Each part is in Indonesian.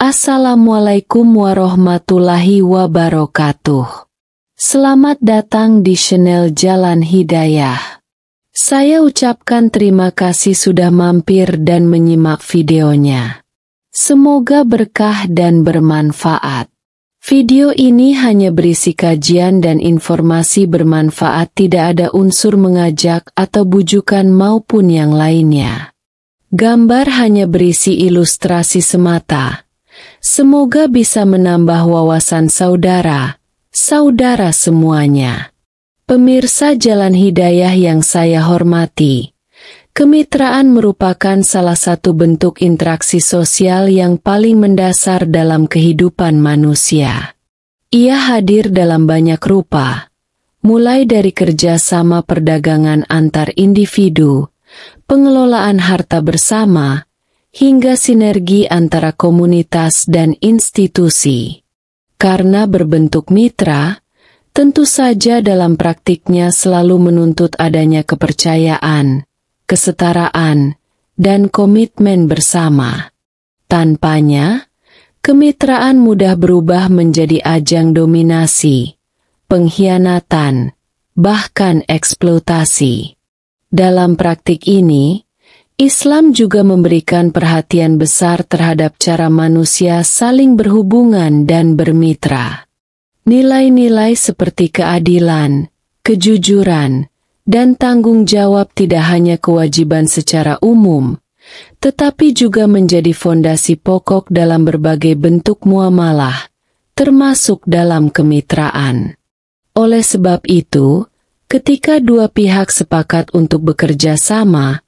Assalamualaikum warahmatullahi wabarakatuh. Selamat datang di channel Jalan Hidayah. Saya ucapkan terima kasih sudah mampir dan menyimak videonya. Semoga berkah dan bermanfaat. Video ini hanya berisi kajian dan informasi bermanfaat, tidak ada unsur mengajak atau bujukan maupun yang lainnya. Gambar hanya berisi ilustrasi semata. Semoga bisa menambah wawasan saudara semuanya. Pemirsa Jalan Hidayah yang saya hormati, kemitraan merupakan salah satu bentuk interaksi sosial yang paling mendasar dalam kehidupan manusia. Ia hadir dalam banyak rupa, mulai dari kerjasama perdagangan antar individu, pengelolaan harta bersama, hingga sinergi antara komunitas dan institusi. Karena berbentuk mitra, tentu saja dalam praktiknya selalu menuntut adanya kepercayaan, kesetaraan, dan komitmen bersama. Tanpanya, kemitraan mudah berubah menjadi ajang dominasi, pengkhianatan, bahkan eksploitasi. Dalam praktik ini, Islam juga memberikan perhatian besar terhadap cara manusia saling berhubungan dan bermitra. Nilai-nilai seperti keadilan, kejujuran, dan tanggung jawab tidak hanya kewajiban secara umum, tetapi juga menjadi fondasi pokok dalam berbagai bentuk muamalah, termasuk dalam kemitraan. Oleh sebab itu, ketika dua pihak sepakat untuk bekerja sama,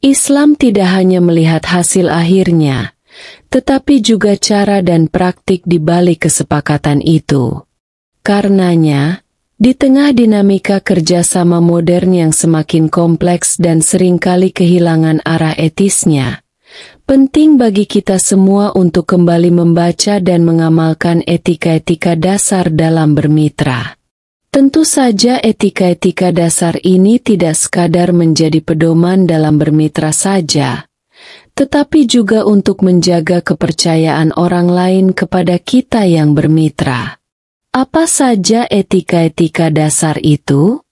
Islam tidak hanya melihat hasil akhirnya, tetapi juga cara dan praktik di balik kesepakatan itu. Karenanya, di tengah dinamika kerjasama modern yang semakin kompleks dan seringkali kehilangan arah etisnya, penting bagi kita semua untuk kembali membaca dan mengamalkan etika-etika dasar dalam bermitra. Tentu saja etika-etika dasar ini tidak sekadar menjadi pedoman dalam bermitra saja, tetapi juga untuk menjaga kepercayaan orang lain kepada kita yang bermitra. Apa saja etika-etika dasar itu?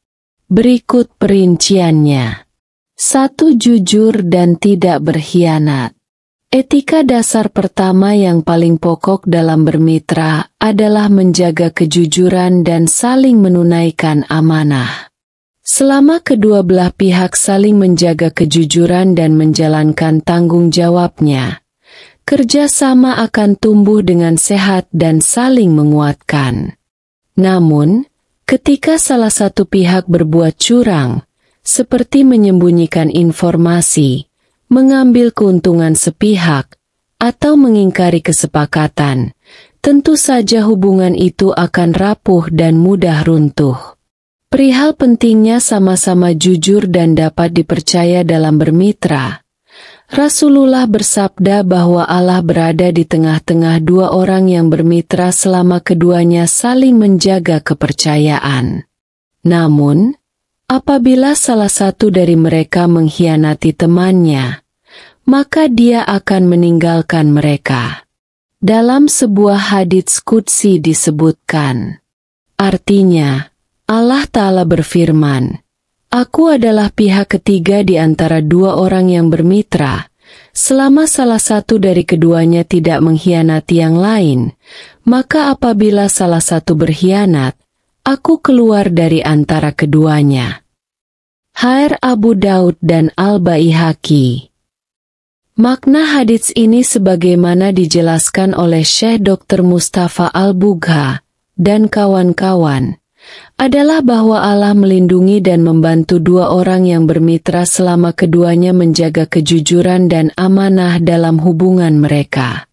Berikut perinciannya. 1. Jujur dan tidak berkhianat. Etika dasar pertama yang paling pokok dalam bermitra adalah menjaga kejujuran dan saling menunaikan amanah. Selama kedua belah pihak saling menjaga kejujuran dan menjalankan tanggung jawabnya, kerjasama akan tumbuh dengan sehat dan saling menguatkan. Namun, ketika salah satu pihak berbuat curang, seperti menyembunyikan informasi, mengambil keuntungan sepihak, atau mengingkari kesepakatan, tentu saja hubungan itu akan rapuh dan mudah runtuh. Perihal pentingnya sama-sama jujur dan dapat dipercaya dalam bermitra, Rasulullah bersabda bahwa Allah berada di tengah-tengah dua orang yang bermitra selama keduanya saling menjaga kepercayaan. Namun, apabila salah satu dari mereka mengkhianati temannya, maka dia akan meninggalkan mereka. Dalam sebuah hadits qudsi disebutkan, artinya, Allah Ta'ala berfirman, "Aku adalah pihak ketiga di antara dua orang yang bermitra, selama salah satu dari keduanya tidak mengkhianati yang lain, maka apabila salah satu berkhianat, aku keluar dari antara keduanya." Hair Abu Daud dan Al-Baihaqi. Makna hadits ini sebagaimana dijelaskan oleh Syekh Dr. Mustafa Al-Bugha dan kawan-kawan, adalah bahwa Allah melindungi dan membantu dua orang yang bermitra selama keduanya menjaga kejujuran dan amanah dalam hubungan mereka.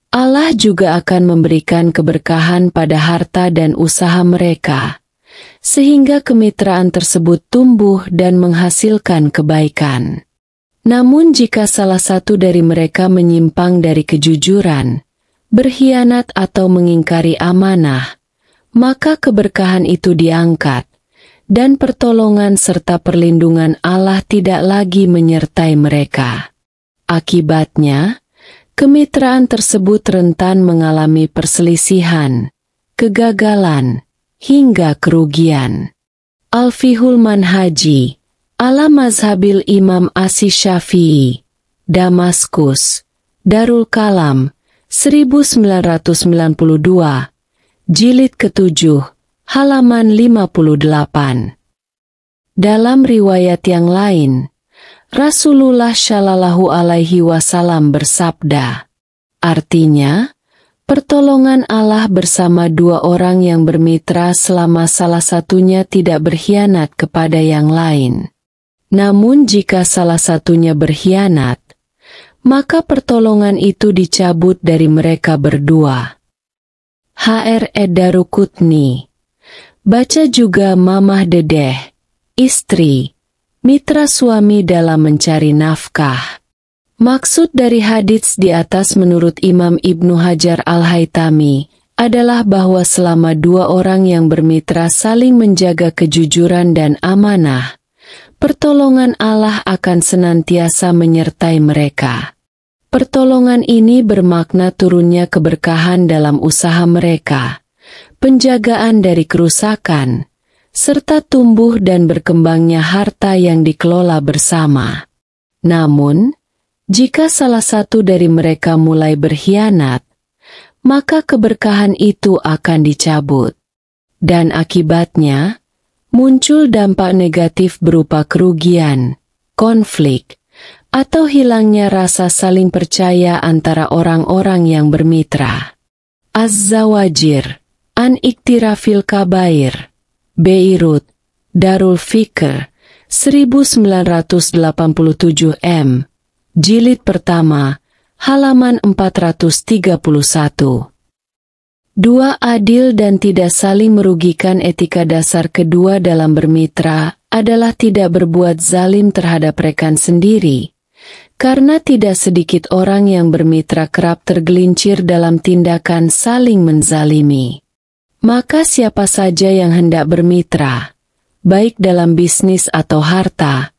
Allah juga akan memberikan keberkahan pada harta dan usaha mereka, sehingga kemitraan tersebut tumbuh dan menghasilkan kebaikan. Namun jika salah satu dari mereka menyimpang dari kejujuran, berkhianat atau mengingkari amanah, maka keberkahan itu diangkat, dan pertolongan serta perlindungan Allah tidak lagi menyertai mereka. Akibatnya, kemitraan tersebut rentan mengalami perselisihan, kegagalan, hingga kerugian. Al-Fiqhul Manhaji, ala Mazhabil Imam Asy-Syafi'i, Damaskus, Darul Kalam, 1992, Jilid ke-7, halaman 58. Dalam riwayat yang lain, Rasulullah Shallallahu Alaihi Wasallam bersabda, artinya, pertolongan Allah bersama dua orang yang bermitra selama salah satunya tidak berkhianat kepada yang lain. Namun jika salah satunya berkhianat, maka pertolongan itu dicabut dari mereka berdua. Hr. Daruqutni. Baca juga mamah dedeh, istri, mitra suami dalam mencari nafkah. Maksud dari hadits di atas menurut Imam Ibnu Hajar Al-Haytami adalah bahwa selama dua orang yang bermitra saling menjaga kejujuran dan amanah, pertolongan Allah akan senantiasa menyertai mereka. Pertolongan ini bermakna turunnya keberkahan dalam usaha mereka, penjagaan dari kerusakan, serta tumbuh dan berkembangnya harta yang dikelola bersama. Namun, jika salah satu dari mereka mulai berkhianat, maka keberkahan itu akan dicabut. Dan akibatnya, muncul dampak negatif berupa kerugian, konflik, atau hilangnya rasa saling percaya antara orang-orang yang bermitra. Az-Zawajir, An Iktirafil Kabair, Beirut, Darul Fikr, 1987 m. Jilid pertama, halaman 431. Dua, adil dan tidak saling merugikan. Etika dasar kedua dalam bermitra adalah tidak berbuat zalim terhadap rekan sendiri, karena tidak sedikit orang yang bermitra kerap tergelincir dalam tindakan saling menzalimi. Maka siapa saja yang hendak bermitra, baik dalam bisnis atau harta,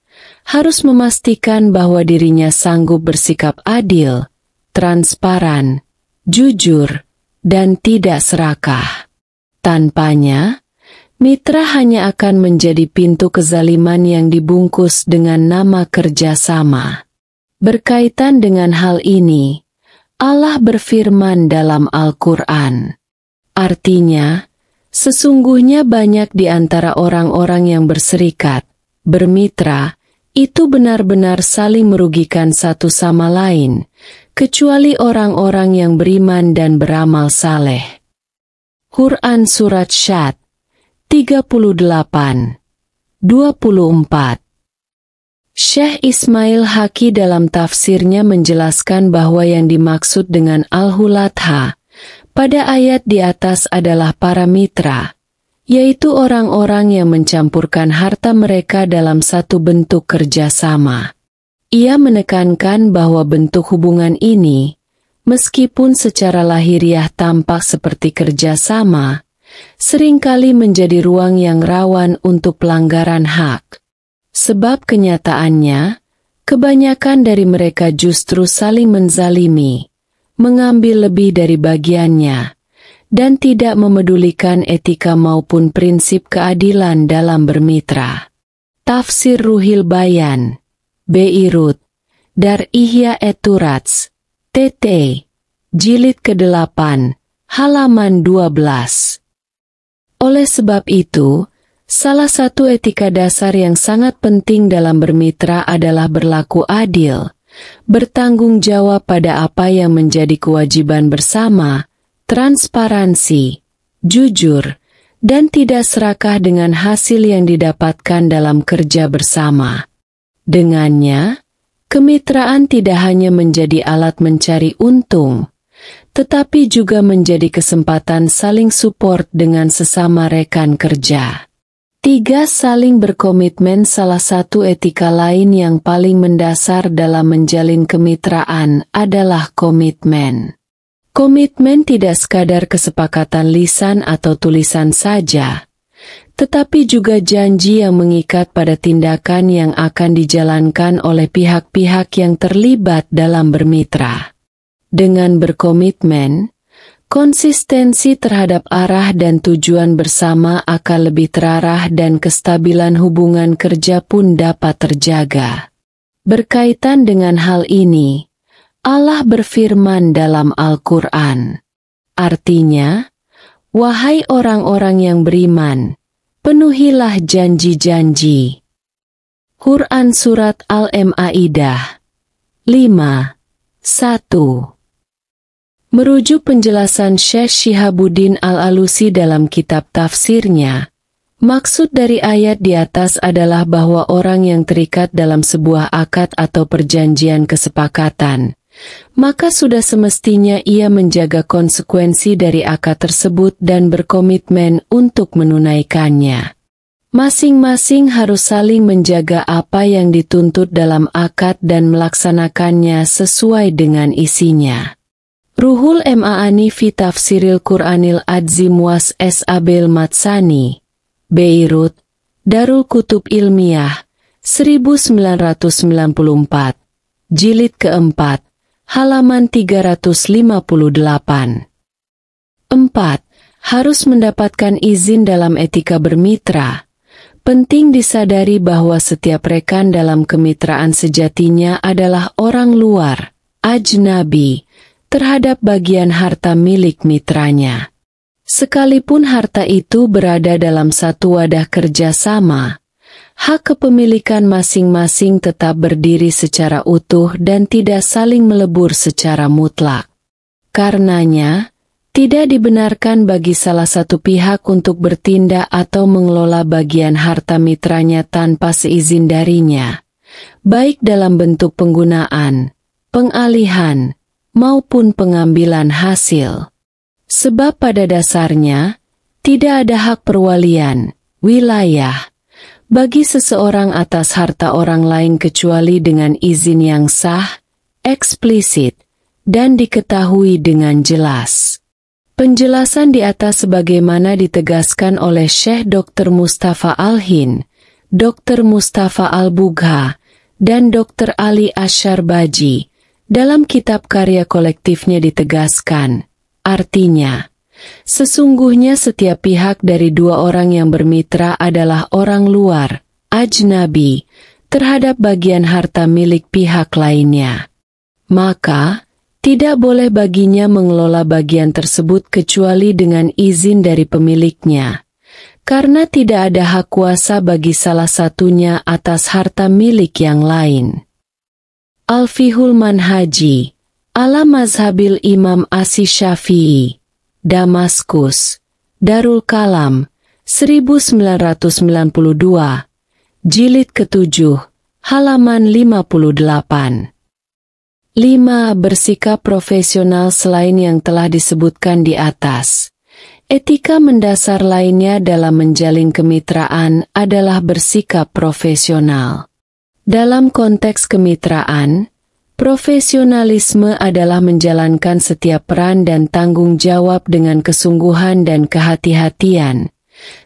harus memastikan bahwa dirinya sanggup bersikap adil, transparan, jujur, dan tidak serakah. Tanpanya, mitra hanya akan menjadi pintu kezaliman yang dibungkus dengan nama kerjasama. Berkaitan dengan hal ini, Allah berfirman dalam Al-Quran. Artinya, sesungguhnya banyak di antara orang-orang yang berserikat, bermitra, itu benar-benar saling merugikan satu sama lain, kecuali orang-orang yang beriman dan beramal saleh. Quran Surat Syad 38, 24. Syekh Ismail Haqi dalam tafsirnya menjelaskan bahwa yang dimaksud dengan Al-Hulatha pada ayat di atas adalah para mitra, yaitu orang-orang yang mencampurkan harta mereka dalam satu bentuk kerjasama. Ia menekankan bahwa bentuk hubungan ini, meskipun secara lahiriah tampak seperti kerjasama, seringkali menjadi ruang yang rawan untuk pelanggaran hak. Sebab kenyataannya, kebanyakan dari mereka justru saling menzalimi, mengambil lebih dari bagiannya, dan tidak memedulikan etika maupun prinsip keadilan dalam bermitra. Tafsir Ruhil Bayan, Beirut, Dar Ihya Eturats, TT, Jilid ke-8, halaman 12. Oleh sebab itu, salah satu etika dasar yang sangat penting dalam bermitra adalah berlaku adil, bertanggung jawab pada apa yang menjadi kewajiban bersama, transparansi, jujur, dan tidak serakah dengan hasil yang didapatkan dalam kerja bersama. Dengannya, kemitraan tidak hanya menjadi alat mencari untung, tetapi juga menjadi kesempatan saling support dengan sesama rekan kerja. 3. Saling berkomitmen. Salah satu etika lain yang paling mendasar dalam menjalin kemitraan adalah komitmen. Komitmen tidak sekadar kesepakatan lisan atau tulisan saja, tetapi juga janji yang mengikat pada tindakan yang akan dijalankan oleh pihak-pihak yang terlibat dalam bermitra. Dengan berkomitmen, konsistensi terhadap arah dan tujuan bersama akan lebih terarah dan kestabilan hubungan kerja pun dapat terjaga. Berkaitan dengan hal ini, Allah berfirman dalam Al-Quran. Artinya, wahai orang-orang yang beriman, penuhilah janji-janji. Quran Surat Al-Ma'idah 5:1. Merujuk penjelasan Syekh Syihabuddin Al-Alusi dalam kitab tafsirnya, maksud dari ayat di atas adalah bahwa orang yang terikat dalam sebuah akad atau perjanjian kesepakatan, maka sudah semestinya ia menjaga konsekuensi dari akad tersebut dan berkomitmen untuk menunaikannya. Masing-masing harus saling menjaga apa yang dituntut dalam akad dan melaksanakannya sesuai dengan isinya. Ruhul Ma'ani fi Tafsiril Quranil Adzim Was S. Abel Matsani, Beirut, Darul Kutub Ilmiah, 1994, Jilid keempat, halaman 358. 4. Harus mendapatkan izin dalam etika bermitra. Penting disadari bahwa setiap rekan dalam kemitraan sejatinya adalah orang luar, ajnabi, terhadap bagian harta milik mitranya. Sekalipun harta itu berada dalam satu wadah kerjasama, hak kepemilikan masing-masing tetap berdiri secara utuh dan tidak saling melebur secara mutlak. Karenanya, tidak dibenarkan bagi salah satu pihak untuk bertindak atau mengelola bagian harta mitranya tanpa seizin darinya, baik dalam bentuk penggunaan, pengalihan, maupun pengambilan hasil. Sebab pada dasarnya, tidak ada hak perwalian, wilayah, bagi seseorang atas harta orang lain kecuali dengan izin yang sah, eksplisit, dan diketahui dengan jelas. Penjelasan di atas sebagaimana ditegaskan oleh Syekh Dr. Mustafa Al-Hin, Dr. Mustafa Al-Bugha, dan Dr. Ali Asyarbaji, dalam kitab karya kolektifnya ditegaskan, artinya, sesungguhnya setiap pihak dari dua orang yang bermitra adalah orang luar, ajnabi, terhadap bagian harta milik pihak lainnya. Maka, tidak boleh baginya mengelola bagian tersebut kecuali dengan izin dari pemiliknya, karena tidak ada hak kuasa bagi salah satunya atas harta milik yang lain. Al-Fihul Manhaji, ala Mazhabil Imam Asy-Syafi'i, Damaskus, Darul Kalam, 1992, Jilid ke-7, halaman 58. 5. Bersikap profesional selain yang telah disebutkan di atas. Etika mendasar lainnya dalam menjalin kemitraan adalah bersikap profesional. Dalam konteks kemitraan, profesionalisme adalah menjalankan setiap peran dan tanggung jawab dengan kesungguhan dan kehati-hatian,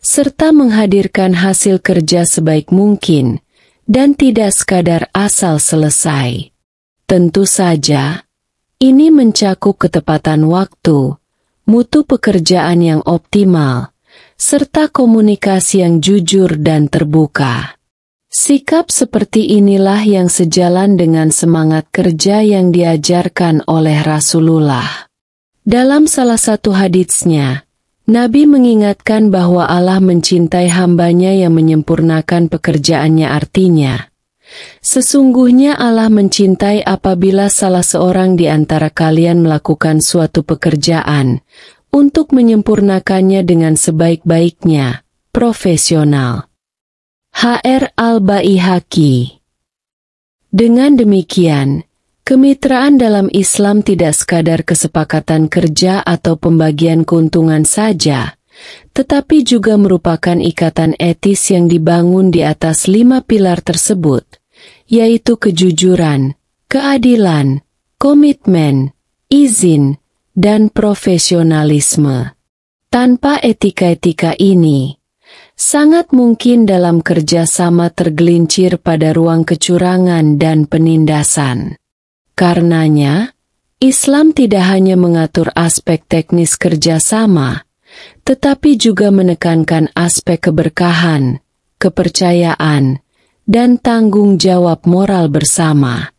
serta menghadirkan hasil kerja sebaik mungkin, dan tidak sekadar asal selesai. Tentu saja, ini mencakup ketepatan waktu, mutu pekerjaan yang optimal, serta komunikasi yang jujur dan terbuka. Sikap seperti inilah yang sejalan dengan semangat kerja yang diajarkan oleh Rasulullah. Dalam salah satu haditsnya, Nabi mengingatkan bahwa Allah mencintai hambanya yang menyempurnakan pekerjaannya, artinya, sesungguhnya Allah mencintai apabila salah seorang di antara kalian melakukan suatu pekerjaan untuk menyempurnakannya dengan sebaik-baiknya, profesional. Hr. Al-Baihaqi. Dengan demikian, kemitraan dalam Islam tidak sekadar kesepakatan kerja atau pembagian keuntungan saja, tetapi juga merupakan ikatan etis yang dibangun di atas 5 pilar tersebut, yaitu kejujuran, keadilan, komitmen, izin, dan profesionalisme. Tanpa etika-etika ini, sangat mungkin dalam kerjasama tergelincir pada ruang kecurangan dan penindasan. Karenanya, Islam tidak hanya mengatur aspek teknis kerjasama, tetapi juga menekankan aspek keberkahan, kepercayaan, dan tanggung jawab moral bersama.